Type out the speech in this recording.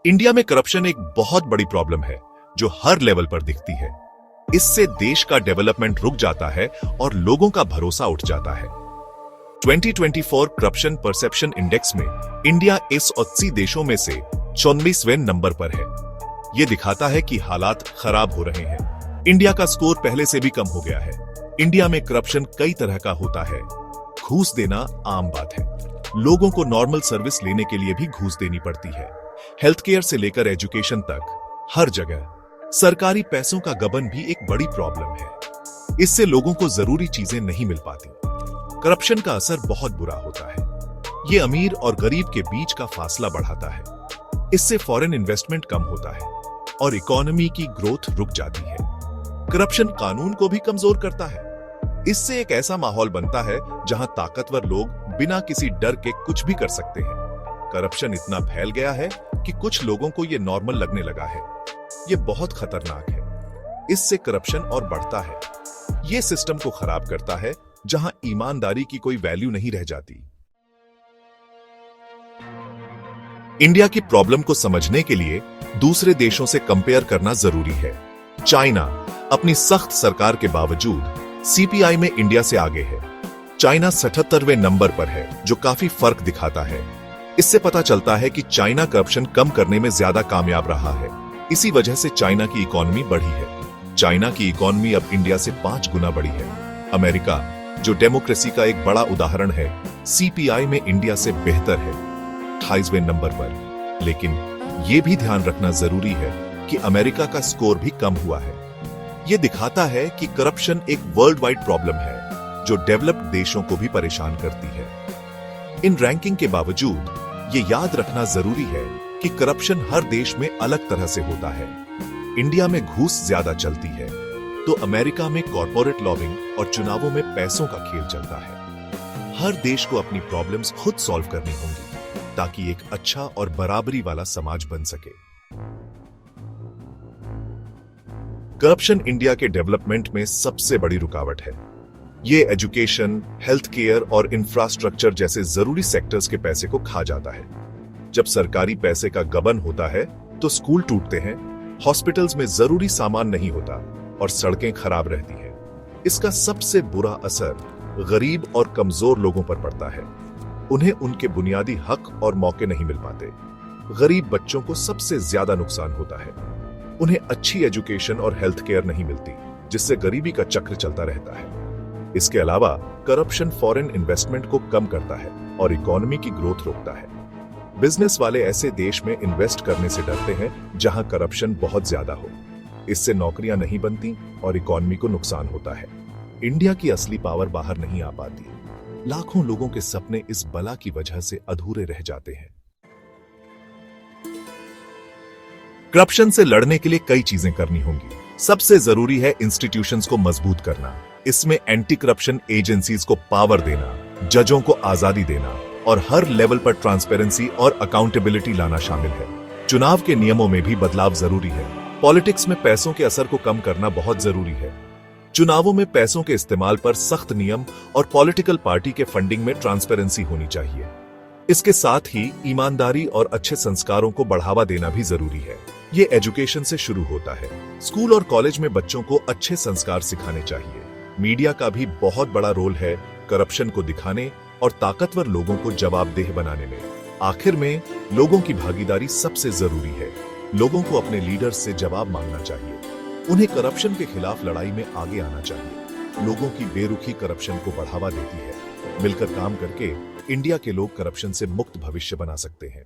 India में corruption एक बहुत बड़ी प्रॉब्लम है जो हर लेवल पर दिखती है। इससे देश का डेवलपमेंट रुक जाता है और लोगों का भरोसा उठ जाता है। 2024 करप्शन परसेप्शन इंडेक्स में इंडिया इस 80 देशों में से 94वें नंबर पर है। यह दिखाता है कि हालात खराब हो रहे हैं। इंडिया का स्कोर पहले से भी कम हो गया है। इंडिया में करप्शन कई तरह का होता है। घूस देना आम बात है। लोगों को नॉर्मल सर्विस लेने के लिए भी घूस देनी पड़ती है। हेल्थ केयर से लेकर एजुकेशन तक हर जगह सरकारी पैसों का गबन भी एक बड़ी प्रॉब्लम है। इससे लोगों को जरूरी चीजें नहीं मिल पाती। करप्शन का असर बहुत बुरा होता है। ये अमीर और गरीब के बीच का फासला बढ़ाता है। इससे फॉरेन इन्वेस्टमेंट कम होता है और इकोनॉमी की ग्रोथ रुक जाती है। करप्शन कानून को भी कमजोर करता है। इससे एक ऐसा माहौल बनता है जहां ताकतवर लोग बिना किसी डर के कुछ भी कर सकते हैं। करप्शन इतना फैल गया है कि कुछ लोगों को यह नॉर्मल लगने लगा है। यह बहुत खतरनाक है। इससे करप्शन और बढ़ता है। यह सिस्टम को खराब करता है जहां ईमानदारी की कोई वैल्यू नहीं रह जाती। इंडिया की प्रॉब्लम को समझने के लिए दूसरे देशों से कंपेयर करना जरूरी है। चाइना अपनी सख्त सरकार के बावजूद सीपीआई में इंडिया से आगे है। चाइना 77वें नंबर पर है, जो काफी फर्क दिखाता है। इससे पता चलता है कि चाइना करप्शन कम करने में ज्यादा कामयाब रहा है। इसी वजह से चाइना की इकोनॉमी बढ़ी है। चाइना की इकोनॉमी अब इंडिया से 5 गुना बढ़ी है। अमेरिका, जो डेमोक्रेसी का एक बड़ा उदाहरण है, सीपीआई में इंडिया से बेहतर है, 28वें नंबर पर। लेकिन यह भी ध्यान रखना जरूरी है कि अमेरिका का स्कोर भी कम हुआ है। यह दिखाता है कि करप्शन एक वर्ल्ड वाइड प्रॉब्लम है जो डेवलप्ड देशों को भी परेशान करती है। इन रैंकिंग के बावजूद ये याद रखना जरूरी है कि करप्शन हर देश में अलग तरह से होता है। इंडिया में घूस ज्यादा चलती है तो अमेरिका में कॉर्पोरेट लॉबिंग और चुनावों में पैसों का खेल चलता है। हर देश को अपनी प्रॉब्लम्स खुद सॉल्व करनी होंगी ताकि एक अच्छा और बराबरी वाला समाज बन सके। करप्शन इंडिया के डेवलपमेंट में सबसे बड़ी रुकावट है। ये एजुकेशन, हेल्थ केयर और इंफ्रास्ट्रक्चर जैसे जरूरी सेक्टर्स के पैसे को खा जाता है। जब सरकारी पैसे का गबन होता है तो स्कूल टूटते हैं, हॉस्पिटल्स में जरूरी सामान नहीं होता और सड़कें खराब रहती हैं। इसका सबसे बुरा असर गरीब और कमजोर लोगों पर पड़ता है। उन्हें उनके बुनियादी हक और मौके नहीं मिल पाते। गरीब बच्चों को सबसे ज्यादा नुकसान होता है। उन्हें अच्छी एजुकेशन और हेल्थ केयर नहीं मिलती, जिससे गरीबी का चक्र चलता रहता है। इसके अलावा करप्शन फॉरेन इन्वेस्टमेंट को कम करता है और इकोनॉमी की ग्रोथ रोकता है। बिजनेस वाले ऐसे देश में इन्वेस्ट करने से डरते हैं जहां करप्शन बहुत ज्यादा हो। इससे नौकरियां नहीं बनती और इकोनॉमी को नुकसान होता है। इंडिया की असली पावर बाहर नहीं आ पाती। लाखों लोगों के सपने इस बला की वजह से अधूरे रह जाते हैं। करप्शन से लड़ने के लिए कई चीजें करनी होंगी। सबसे जरूरी है इंस्टीट्यूशंस को मजबूत करना। इसमें एंटी करप्शन एजेंसीज को पावर देना, जजों को आजादी देना और हर लेवल पर ट्रांसपेरेंसी और अकाउंटेबिलिटी लाना शामिल है। चुनाव के नियमों में भी बदलाव जरूरी है। पॉलिटिक्स में पैसों के असर को कम करना बहुत जरूरी है। चुनावों में पैसों के इस्तेमाल पर सख्त नियम और पॉलिटिकल पार्टी के फंडिंग में ट्रांसपेरेंसी होनी चाहिए। इसके साथ ही ईमानदारी और अच्छे संस्कारों को बढ़ावा देना भी जरूरी है। ये एजुकेशन से शुरू होता है। स्कूल और कॉलेज में बच्चों को अच्छे संस्कार सिखाने चाहिए। मीडिया का भी बहुत बड़ा रोल है करप्शन को दिखाने और ताकतवर लोगों को जवाबदेह बनाने में। आखिर में लोगों की भागीदारी सबसे जरूरी है। लोगों को अपने लीडर्स से जवाब मांगना चाहिए। उन्हें करप्शन के खिलाफ लड़ाई में आगे आना चाहिए। लोगों की बेरुखी करप्शन को बढ़ावा देती है। मिलकर काम करके इंडिया के लोग करप्शन से मुक्त भविष्य बना सकते हैं।